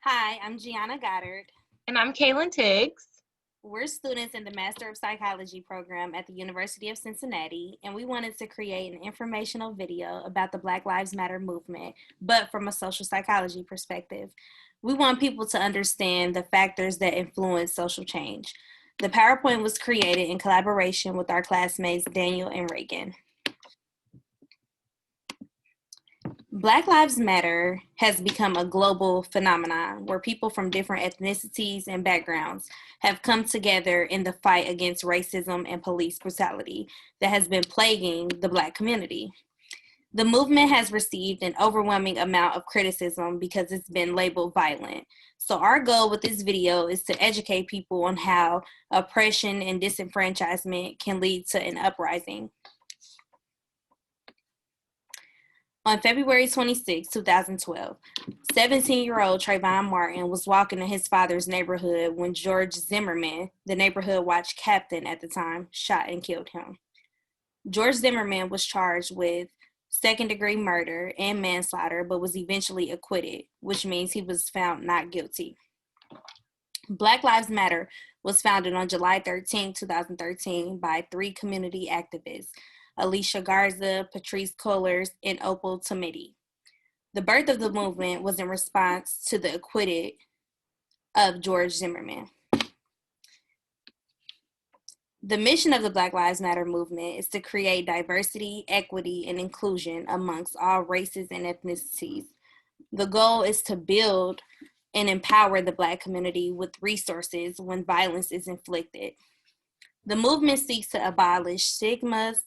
Hi, I'm Gianna Goddard. And I'm Kaylin Tiggs. We're students in the Master of Psychology program at the University of Cincinnati, and we wanted to create an informational video about the Black Lives Matter movement, but from a social psychology perspective. We want people to understand the factors that influence social change. The PowerPoint was created in collaboration with our classmates Daniel and Reagan. Black Lives Matter has become a global phenomenon where people from different ethnicities and backgrounds have come together in the fight against racism and police brutality that has been plaguing the Black community. The movement has received an overwhelming amount of criticism because it's been labeled violent. So, our goal with this video is to educate people on how oppression and disenfranchisement can lead to an uprising. On February 26, 2012, 17-year-old Trayvon Martin was walking in his father's neighborhood when George Zimmerman, the neighborhood watch captain at the time, shot and killed him. George Zimmerman was charged with second-degree murder and manslaughter, but was eventually acquitted, which means he was found not guilty. Black Lives Matter was founded on July 13, 2013 by three community activists, Alicia Garza, Patrice Cullors, and Opal Tometi. The birth of the movement was in response to the acquittal of George Zimmerman. The mission of the Black Lives Matter movement is to create diversity, equity, and inclusion amongst all races and ethnicities. The goal is to build and empower the Black community with resources when violence is inflicted. The movement seeks to abolish stigmas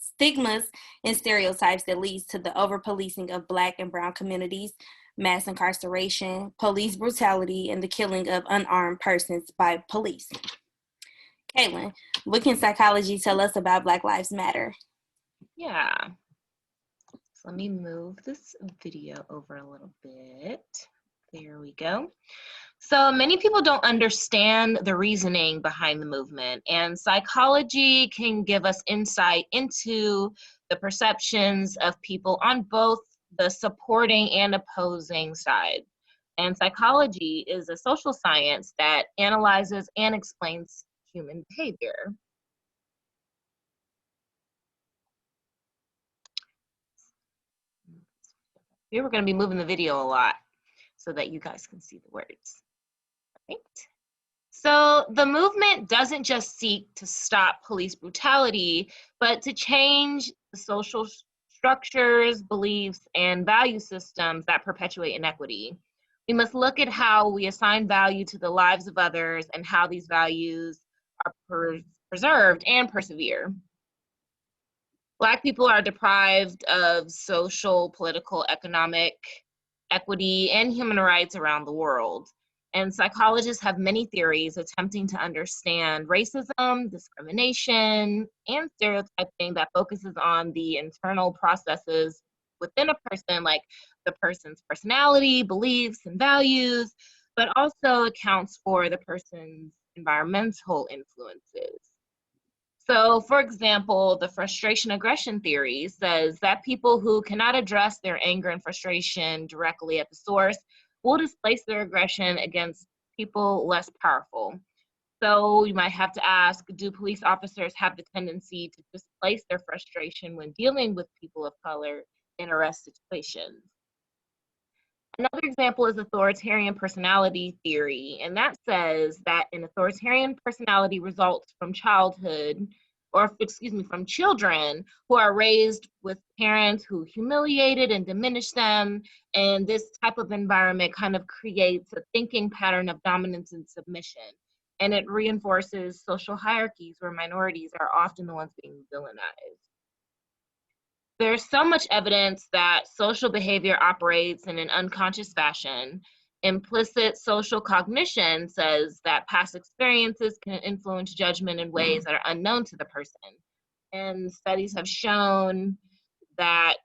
and stereotypes that leads to the over-policing of Black and brown communities, mass incarceration, police brutality, and the killing of unarmed persons by police. Caitlin, what can psychology tell us about Black Lives Matter? Yeah. So let me move this video over a little bit. There we go. So many people don't understand the reasoning behind the movement, and psychology can give us insight into the perceptions of people on both the supporting and opposing side. And psychology is a social science that analyzes and explains human behavior. Here we're going to be moving the video a lot so that you guys can see the words. Right? So the movement doesn't just seek to stop police brutality, but to change the social structures, beliefs, and value systems that perpetuate inequity. We must look at how we assign value to the lives of others and how these values are preserved and persevere. Black people are deprived of social, political, economic equity, and human rights around the world. And psychologists have many theories attempting to understand racism, discrimination, and stereotyping that focuses on the internal processes within a person, like the person's personality, beliefs, and values, but also accounts for the person's environmental influences. So, for example, the frustration aggression theory says that people who cannot address their anger and frustration directly at the source will displace their aggression against people less powerful. So, you might have to ask, do police officers have the tendency to displace their frustration when dealing with people of color in arrest situations? Another example is authoritarian personality theory, and that says that an authoritarian personality results from childhood, or excuse me, from children who are raised with parents who humiliated and diminished them. And this type of environment kind of creates a thinking pattern of dominance and submission. And it reinforces social hierarchies where minorities are often the ones being villainized. There's so much evidence that social behavior operates in an unconscious fashion. Implicit social cognition says that past experiences can influence judgment in ways that are unknown to the person. And studies have shown that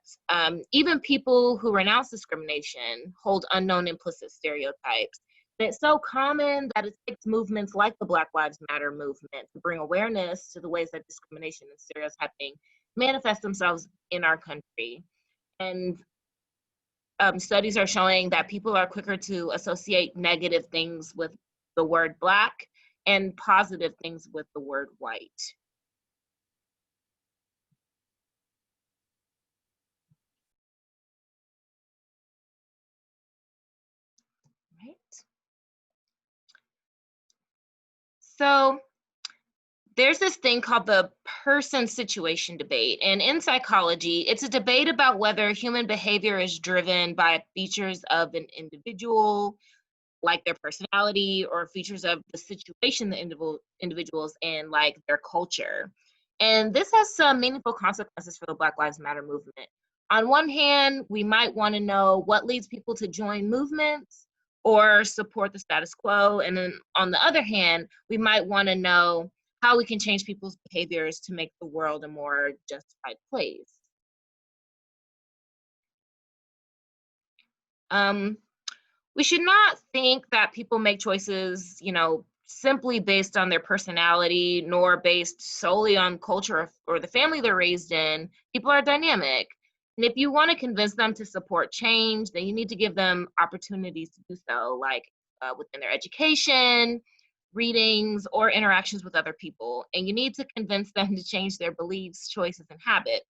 even people who renounce discrimination hold unknown implicit stereotypes. And it's so common that it takes movements like the Black Lives Matter movement to bring awareness to the ways that discrimination and stereotyping manifest themselves in our country. And studies are showing that people are quicker to associate negative things with the word Black and positive things with the word white. Right. So there's this thing called the person situation debate. And in psychology, it's a debate about whether human behavior is driven by features of an individual, like their personality, or features of the situation the individuals in, like their culture. And this has some meaningful consequences for the Black Lives Matter movement. On one hand, we might want to know what leads people to join movements or support the status quo. And then on the other hand, we might want to know how we can change people's behaviors to make the world a more justified place. We should not think that people make choices, simply based on their personality, nor based solely on culture or the family they're raised in. People are dynamic. And if you want to convince them to support change, then you need to give them opportunities to do so, like within their education, readings, or interactions with other people. And you need to convince them to change their beliefs, choices, and habits.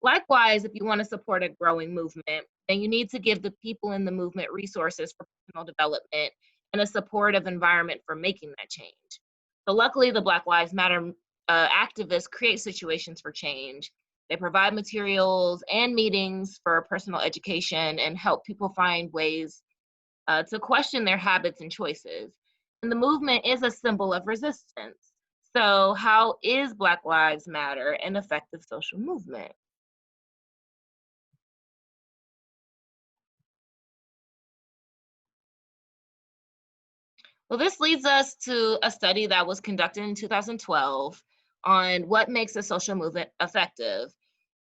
Likewise, if you want to support a growing movement, then you need to give the people in the movement resources for personal development and a supportive environment for making that change. So luckily, the Black Lives Matter activists create situations for change. They provide materials and meetings for personal education and help people find ways to question their habits and choices. And the movement is a symbol of resistance. So how is Black Lives Matter an effective social movement? Well, this leads us to a study that was conducted in 2012 on what makes a social movement effective,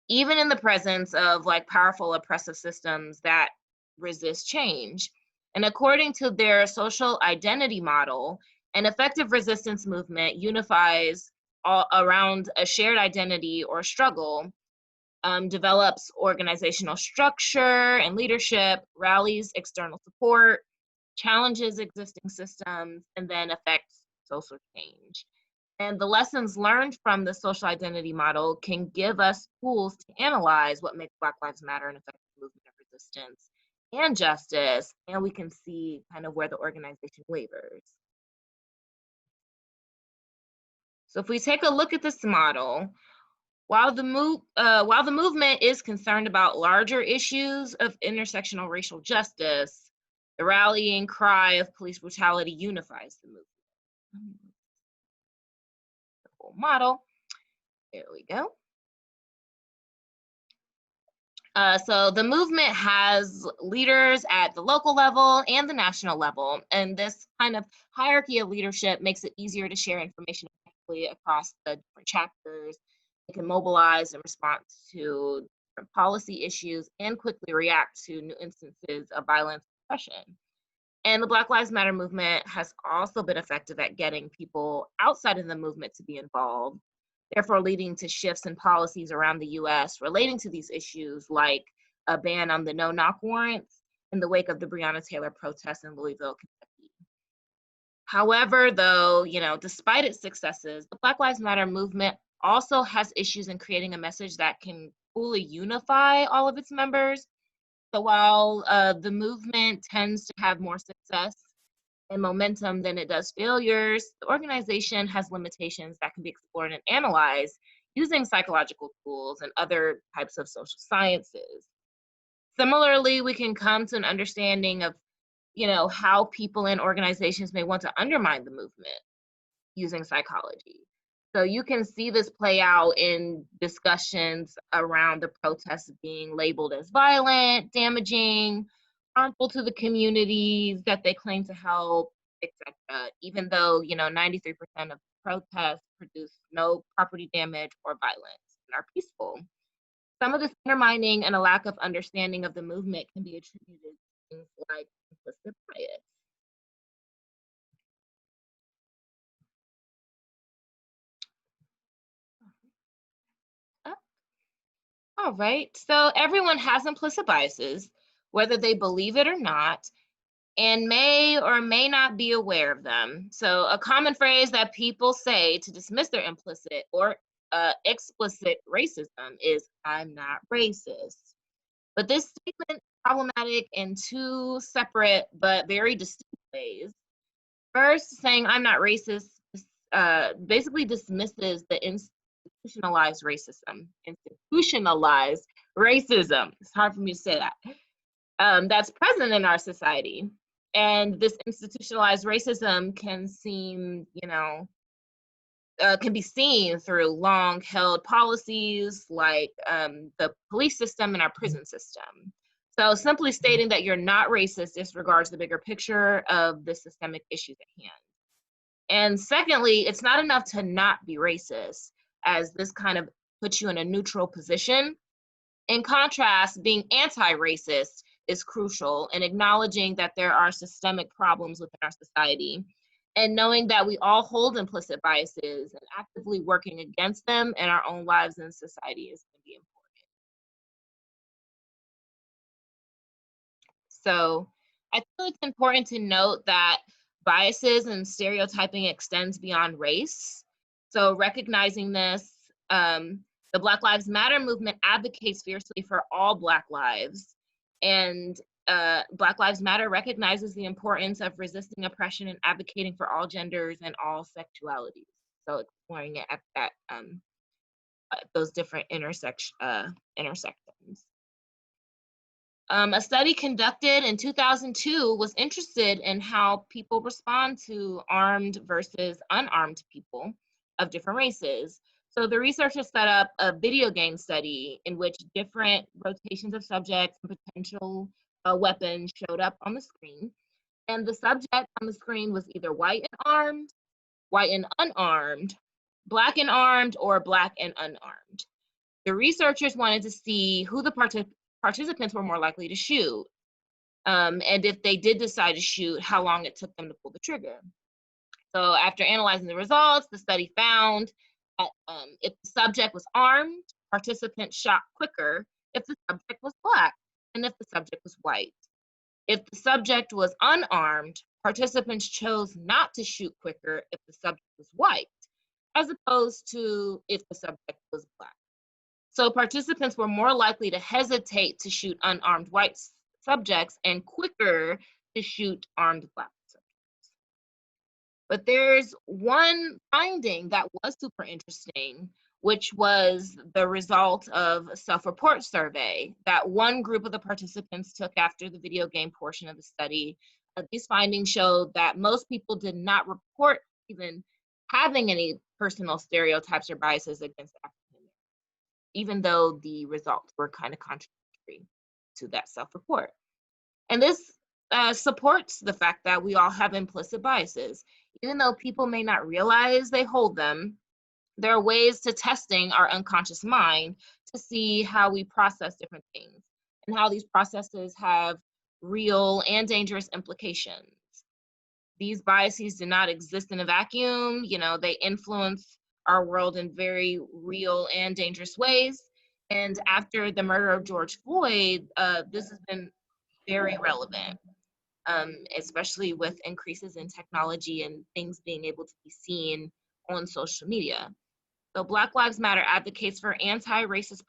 even in the presence of like powerful oppressive systems that resist change. And according to their social identity model, an effective resistance movement unifies all around a shared identity or struggle, develops organizational structure and leadership, rallies external support, challenges existing systems, and then affects social change. And the lessons learned from the social identity model can give us tools to analyze what makes Black Lives Matter an effective movement of resistance and justice, and we can see kind of where the organization wavers. So if we take a look at this model, while the movement is concerned about larger issues of intersectional racial justice, the rallying cry of police brutality unifies the movement. The whole model. There we go. So the movement has leaders at the local level and the national level, and this kind of hierarchy of leadership makes it easier to share information effectively across the different chapters. It can mobilize in response to different policy issues and quickly react to new instances of violence and oppression. And the Black Lives Matter movement has also been effective at getting people outside of the movement to be involved, therefore leading to shifts in policies around the US relating to these issues, like a ban on the no-knock warrants in the wake of the Breonna Taylor protests in Louisville, Kentucky. However, though, despite its successes, the Black Lives Matter movement also has issues in creating a message that can fully unify all of its members. So while the movement tends to have more success and momentum than it does failures, the organization has limitations that can be explored and analyzed using psychological tools and other types of social sciences. Similarly, we can come to an understanding of, how people and organizations may want to undermine the movement using psychology. So you can see this play out in discussions around the protests being labeled as violent, damaging, harmful to the communities that they claim to help, etc. Even though 93% of protests produce no property damage or violence and are peaceful. Some of this undermining and a lack of understanding of the movement can be attributed to things like implicit bias. All right, so everyone has implicit biases. whether they believe it or not, and may or may not be aware of them. So a common phrase that people say to dismiss their implicit or explicit racism is, "I'm not racist." But this statement is problematic in two separate but very distinct ways. First, saying "I'm not racist" basically dismisses the institutionalized racism. Institutionalized racism. It's hard for me to say that. That's present in our society. And this institutionalized racism can seem, can be seen through long held policies like the police system and our prison system. So simply stating that you're not racist disregards the bigger picture of the systemic issues at hand. And secondly, it's not enough to not be racist, as this kind of puts you in a neutral position. In contrast, being anti-racist is crucial in acknowledging that there are systemic problems within our society, and knowing that we all hold implicit biases and actively working against them in our own lives and society is going to be important. So I feel it's important to note that biases and stereotyping extends beyond race. So recognizing this, the Black Lives Matter movement advocates fiercely for all Black lives. And Black Lives Matter recognizes the importance of resisting oppression and advocating for all genders and all sexualities. So exploring it at those different intersections. A study conducted in 2002 was interested in how people respond to armed versus unarmed people of different races. So the researchers set up a video game study in which different rotations of subjects and potential weapons showed up on the screen. And the subject on the screen was either white and armed, white and unarmed, Black and armed, or Black and unarmed. The researchers wanted to see who the participants were more likely to shoot. And if they did decide to shoot, how long it took them to pull the trigger. So after analyzing the results, the study found that if the subject was armed, participants shot quicker if the subject was Black and if the subject was white. If the subject was unarmed, participants chose not to shoot quicker if the subject was white, as opposed to if the subject was Black. So participants were more likely to hesitate to shoot unarmed white subjects and quicker to shoot armed Black subjects. But there's one finding that was super interesting, which was the result of a self-report survey that one group of the participants took after the video game portion of the study. These findings showed that most people did not report even having any personal stereotypes or biases against African Americans, even though the results were kind of contradictory to that self-report. And this supports the fact that we all have implicit biases. Even though people may not realize they hold them, there are ways to testing our unconscious mind to see how we process different things and how these processes have real and dangerous implications. These biases do not exist in a vacuum. They influence our world in very real and dangerous ways. And after the murder of George Floyd, this has been very relevant, especially with increases in technology and things being able to be seen on social media. So Black Lives Matter advocates for anti-racist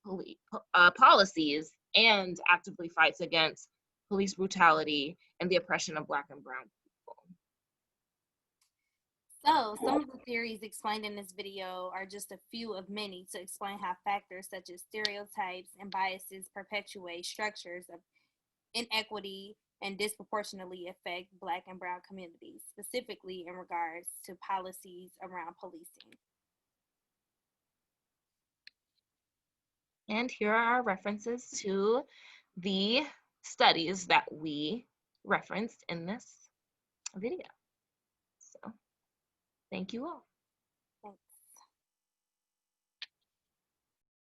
policies and actively fights against police brutality and the oppression of Black and brown people. So, some of the theories explained in this video are just a few of many to explain how factors such as stereotypes and biases perpetuate structures of inequity and disproportionately affect Black and brown communities, specifically in regards to policies around policing. And here are our references to the studies that we referenced in this video. So, thank you all.